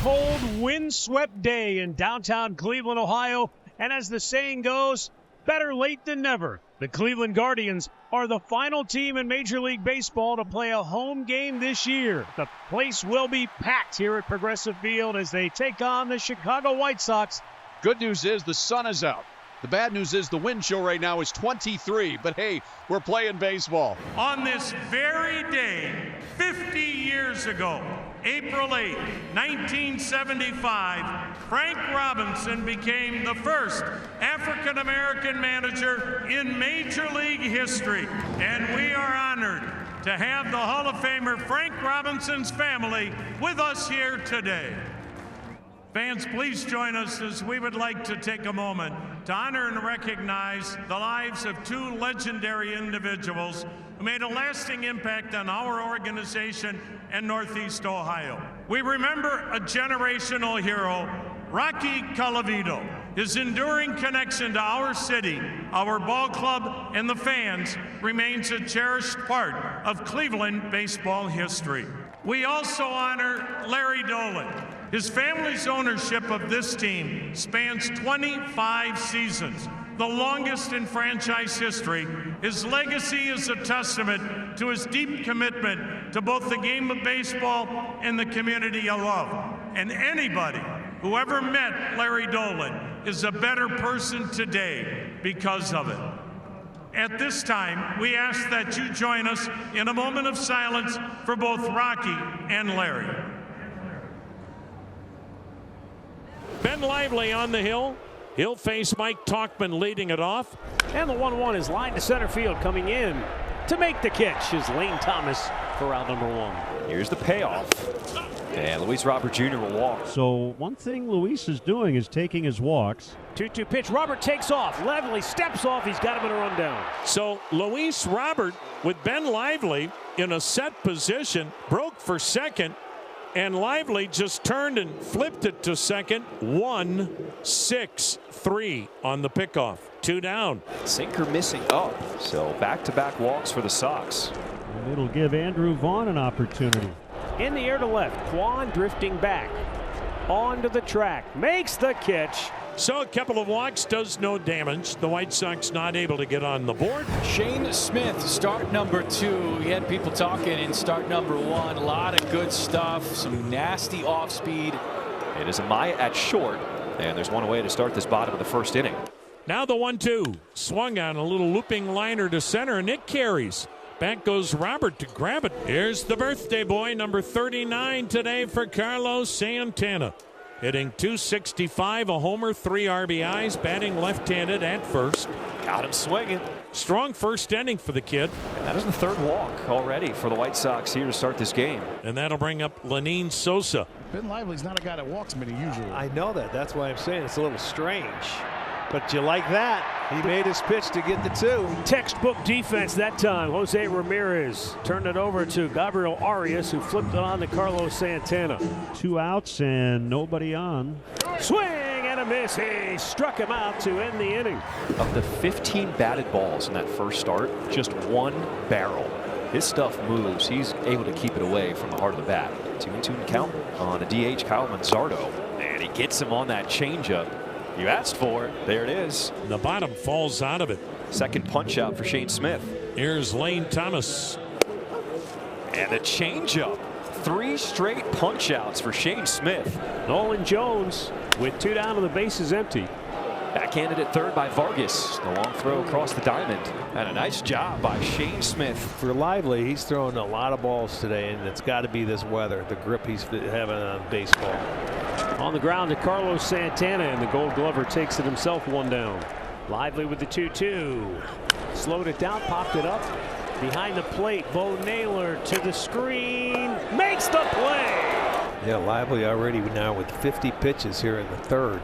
cold, wind-swept day in downtown Cleveland, Ohio. And as the saying goes, better late than never. The Cleveland Guardians are the final team in Major League Baseball to play a home game this year. The place will be packed here at Progressive Field as they take on the Chicago White Sox. Good news is the sun is out. The bad news is the wind chill right now is 23, but hey, we're playing baseball. On this very day, 50 years ago, April 8, 1975, Frank Robinson became the first African-American manager in Major League history. And we are honored to have the Hall of Famer Frank Robinson's family with us here today. Fans, please join us as we would like to take a moment to honor and recognize the lives of two legendary individuals who made a lasting impact on our organization and Northeast Ohio. We remember a generational hero, Rocky Colavito. His enduring connection to our city, our ball club, and the fans remains a cherished part of Cleveland baseball history. We also honor Larry Dolan. His family's ownership of this team spans 25 seasons, the longest in franchise history. His legacy is a testament to his deep commitment to both the game of baseball and the community of love. And anybody who ever met Larry Dolan is a better person today because of it. At this time, we ask that you join us in a moment of silence for both Rocky and Larry. Ben Lively on the hill. He'll face Mike Talkman leading it off. And the 1-1 is lined to center field. Coming in to make the catch is Lane Thomas for out number one. Here's the payoff. And Luis Robert Jr. will walk. So one thing Luis is doing is taking his walks. 2-2 pitch. Robert takes off. Lively steps off. He's got him in a rundown. So Luis Robert with Ben Lively in a set position broke for second. And Lively just turned and flipped it to second. 1-6-3 on the pickoff. 2 down. Sinker missing up. So back-to-back walks for the Sox. And it'll give Andrew Vaughn an opportunity. In the air to left. Quan drifting back. Onto the track. Makes the catch. So a couple of walks does no damage. The White Sox not able to get on the board. Shane Smith, start number 2. He had people talking in start number 1. A lot of good stuff. Some nasty off speed. It is Amaya at short. And there's one away to start this bottom of the first inning. Now the 1-2. Swung on a little looping liner to center, and it carries. Back goes Robert to grab it. Here's the birthday boy, number 39 today for Carlos Santana. Hitting .265, a homer, 3 RBIs, batting left-handed at first. Got him swinging. Strong first inning for the kid. And that is the third walk already for the White Sox here to start this game. And that'll bring up Lenine Sosa. Ben Lively's not a guy that walks many usually. I know that. That's why I'm saying it's a little strange. But you like that. He made his pitch to get the 2. Textbook defense that time. Jose Ramirez turned it over to Gabriel Arias, who flipped it on to Carlos Santana. 2 outs and nobody on. Swing and a miss. He struck him out to end the inning. Of the 15 batted balls in that first start, just 1 barrel. His stuff moves. He's able to keep it away from the heart of the bat. 2-2 count on the DH Kyle Manzardo. And he gets him on that changeup. You asked for it. There it is. The bottom falls out of it. Second punch out for Shane Smith. Here's Lane Thomas. And a changeup. 3 straight punch outs for Shane Smith. Nolan Jones with 2 down and the base is empty. Backhanded at third by Vargas. The long throw across the diamond. And a nice job by Shane Smith. For Lively, he's throwing a lot of balls today, and it's got to be this weather, the grip he's having on baseball. On the ground to Carlos Santana, and the Gold Glover takes it himself, 1 down. Lively with the 2-2. Slowed it down, popped it up. Behind the plate, Bo Naylor to the screen. Makes the play! Yeah, Lively already now with 50 pitches here in the third.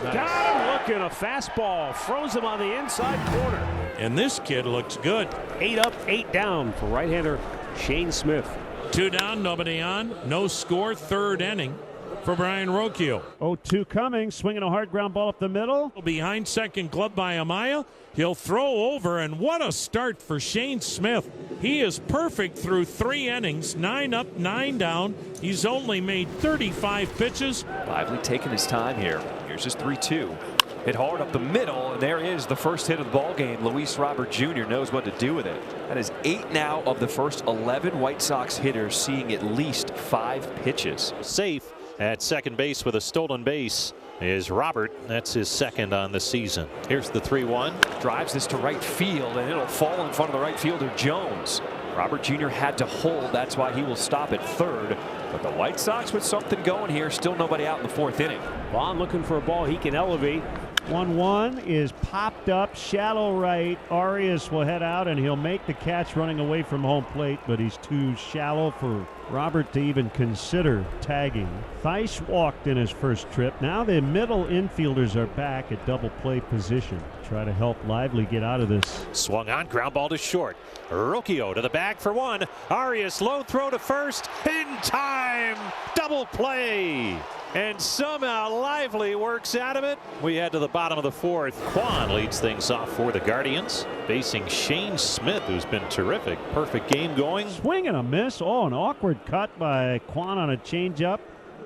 Nice. Got him looking, a fastball. Froze him on the inside corner. And this kid looks good. 8 up, 8 down for right-hander Shane Smith. 2 down, nobody on. No score, third inning. for Brian Rocchio. 0-2 coming, swinging a hard ground ball up the middle. Behind second, glove by Amaya. He'll throw over, and what a start for Shane Smith. He is perfect through 3 innings, 9 up, 9 down. He's only made 35 pitches. Lively taking his time here. Here's his 3-2. Hit hard up the middle, and there is the first hit of the ball game. Luis Robert Jr. knows what to do with it. That is 8 now of the first 11 White Sox hitters seeing at least 5 pitches. Safe at second base with a stolen base is Robert. That's his second on the season. Here's the 3-1. Drives this to right field, and it'll fall in front of the right fielder Jones. Robert Jr. had to hold. That's why he will stop at third. But the White Sox with something going here. Still nobody out in the 4th inning. Vaughn looking for a ball he can elevate. 1-1 is popped up, shallow right. Arias will head out, and he'll make the catch running away from home plate, but he's too shallow for Robert to even consider tagging. Thaiss walked in his first trip. Now the middle infielders are back at double play position. Try to help Lively get out of this. Swung on, ground ball to short. Rocchio to the bag for 1. Arias low throw to first. In time. Double play. And somehow Lively works out of it. We head to the bottom of the 4th. Kwan leads things off for the Guardians, facing Shane Smith, who's been terrific. Perfect game going. Swing and a miss. Oh, an awkward cut by Kwan on a changeup,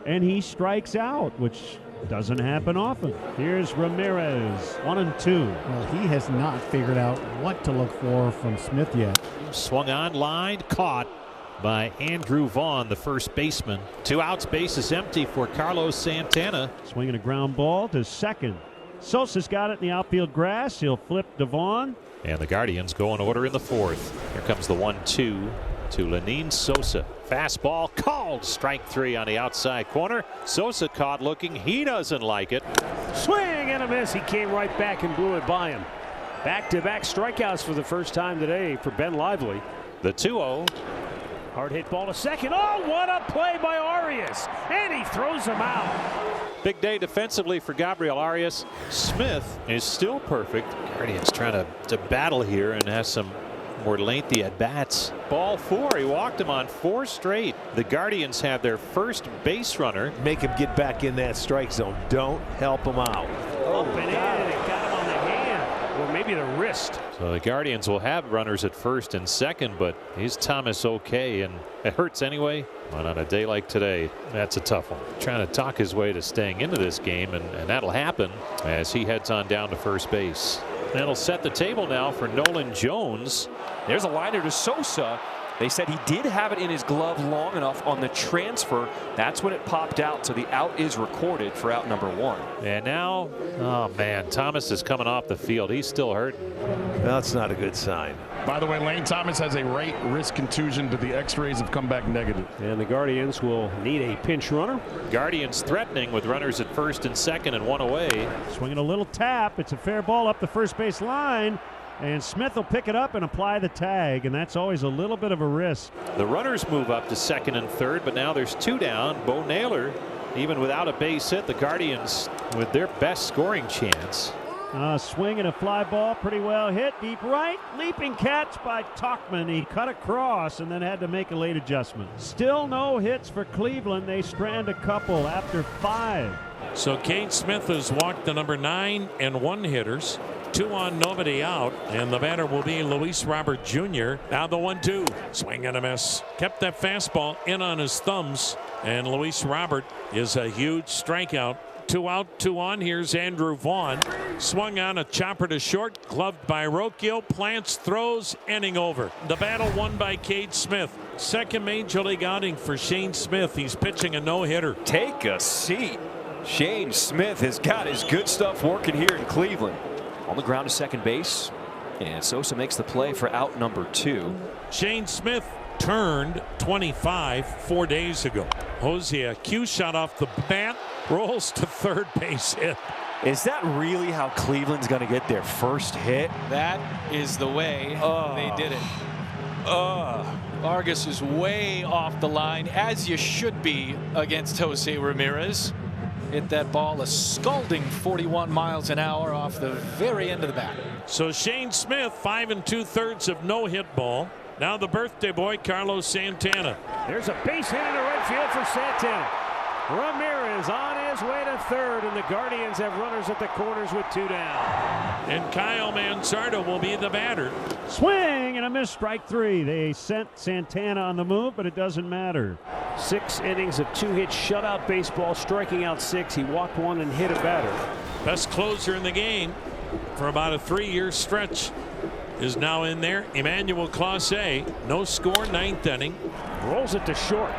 and he strikes out, which doesn't happen often. Here's Ramirez, 1-2. Well, he has not figured out what to look for from Smith yet. Swung on, line, caught by Andrew Vaughn, the first baseman. 2 outs, base is empty for Carlos Santana. Swinging a ground ball to second. Sosa's got it in the outfield grass. He'll flip to Vaughn. And the Guardians go in order in the 4th. Here comes the 1-2 to Lenin Sosa. Fastball called. Strike 3 on the outside corner. Sosa caught looking. He doesn't like it. Swing and a miss. He came right back and blew it by him. Back-to-back strikeouts for the first time today for Ben Lively. The 2-0. Hard hit ball to second. Oh, what a play by Arias. And he throws him out. Big day defensively for Gabriel Arias. Smith is still perfect. Guardians trying to battle here and has some more lengthy at bats. Ball 4. He walked him on 4 straight. The Guardians have their first base runner. Make him get back in that strike zone. Don't help him out. Up and in. It got him on the hand. Or maybe the wrist. So the Guardians will have runners at first and second, but is Thomas okay? And it hurts anyway. But on a day like today, that's a tough one. Trying to talk his way to staying into this game, and that'll happen as he heads on down to first base. That'll set the table now for Nolan Jones. There's a liner to Sosa. They said he did have it in his glove long enough on the transfer. That's when it popped out, so the out is recorded for out number 1. And now, oh man, Thomas is coming off the field. He's still hurting. That's not a good sign. By the way, Lane Thomas has a right wrist contusion, but the x-rays have come back negative. And the Guardians will need a pinch runner. Guardians threatening with runners at first and second and 1 away. Swinging a little tap. It's a fair ball up the first base line. And Smith will pick it up and apply the tag, and that's always a little bit of a risk. The runners move up to second and third, but now there's 2 down. Bo Naylor, even without a base hit, the Guardians with their best scoring chance. Swing and a fly ball, pretty well hit, deep right, leaping catch by Tauchman. He cut across and then had to make a late adjustment. Still no hits for Cleveland. They strand a couple after 5. So Cade Smith has walked the number 9 and 1 hitters. 2 on, nobody out, and the batter will be Luis Robert Jr. Now the 1-2. Swing and a miss. Kept that fastball in on his thumbs, and Luis Robert is a huge strikeout. 2 out, 2 on. Here's Andrew Vaughn. Swung on, a chopper to short, gloved by Rocchio. Plants, throws, inning over. The battle won by Cade Smith. Second major league outing for Shane Smith. He's pitching a no-hitter. Take a seat. Shane Smith has got his good stuff working here in Cleveland. On the ground to second base, and Sosa makes the play for out number 2. Shane Smith turned 25 4 days ago. Hosea Q shot off the bat, rolls to third base hit. Is that really how Cleveland's going to get their first hit? That is the way they did it. Vargas is way off the line, as you should be against Jose Ramirez. Hit that ball a scalding 41 miles an hour off the very end of the bat. So Shane Smith, 5 2/3 of no-hit ball. Now the birthday boy, Carlos Santana. There's a base hit into right field for Santana. Ramirez on his way to third, and the Guardians have runners at the corners with 2 down. And Kyle Manzardo will be the batter. Swing and a miss, strike 3. They sent Santana on the move, but it doesn't matter. 6 innings of 2-hit shutout baseball, striking out 6. He walked 1 and hit a batter. Best closer in the game for about a 3-year stretch is now in there. Emmanuel Clase, no score, 9th inning. Rolls it to short.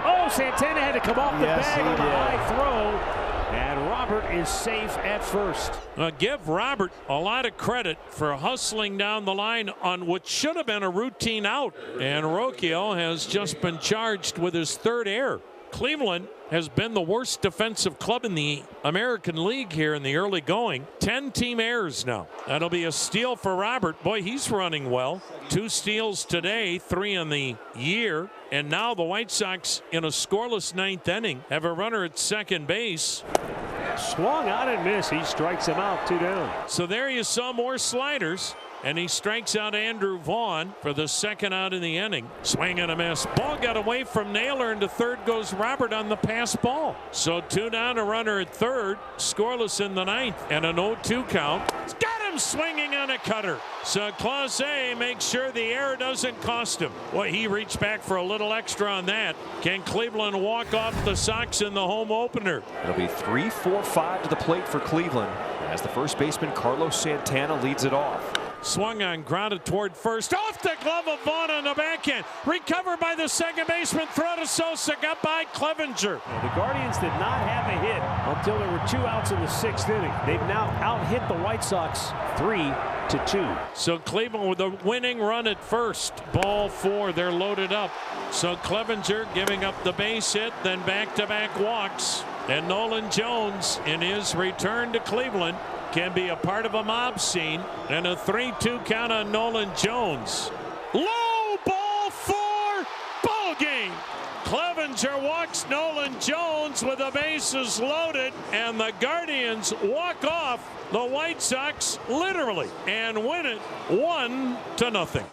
Oh, Santana had to come off the bag on the high throw, and Robert is safe at first. Give Robert a lot of credit for hustling down the line on what should have been a routine out, and Rocchio has just been charged with his 3rd error. Cleveland has been the worst defensive club in the American League here in the early going. 10 team errors now. That'll be a steal for Robert. Boy, he's running well. 2 steals today, 3 in the year. And now the White Sox, in a scoreless 9th inning, have a runner at second base. Swung out and missed. He strikes him out, 2 down. So there you saw more sliders. And he strikes out Andrew Vaughn for the 2nd out in the inning. Swing and a miss. Ball got away from Naylor, and to third goes Robert on the pass ball. So 2 down, a runner at third. Scoreless in the 9th, and an 0-2 count. It's got him swinging on a cutter. So Clase makes sure the error doesn't cost him. Well, he reached back for a little extra on that. Can Cleveland walk off the Sox in the home opener? It'll be 3-4-5 to the plate for Cleveland as the first baseman Carlos Santana leads it off. Swung on, grounded toward first. Off the glove of Vaughn on the backhand. Recovered by the second baseman. Throw to Sosa. Got by Clevenger. The Guardians did not have a hit until there were 2 outs in the 6th inning. They've now out-hit the White Sox 3-2. So Cleveland with a winning run at first. Ball 4. They're loaded up. So Clevenger giving up the base hit, then back-to-back walks. And Nolan Jones, in his return to Cleveland, can be a part of a mob scene, and a 3-2 count on Nolan Jones. Low ball 4, ball game. Clevenger walks Nolan Jones with the bases loaded, and the Guardians walk off the White Sox literally and win it 1-0.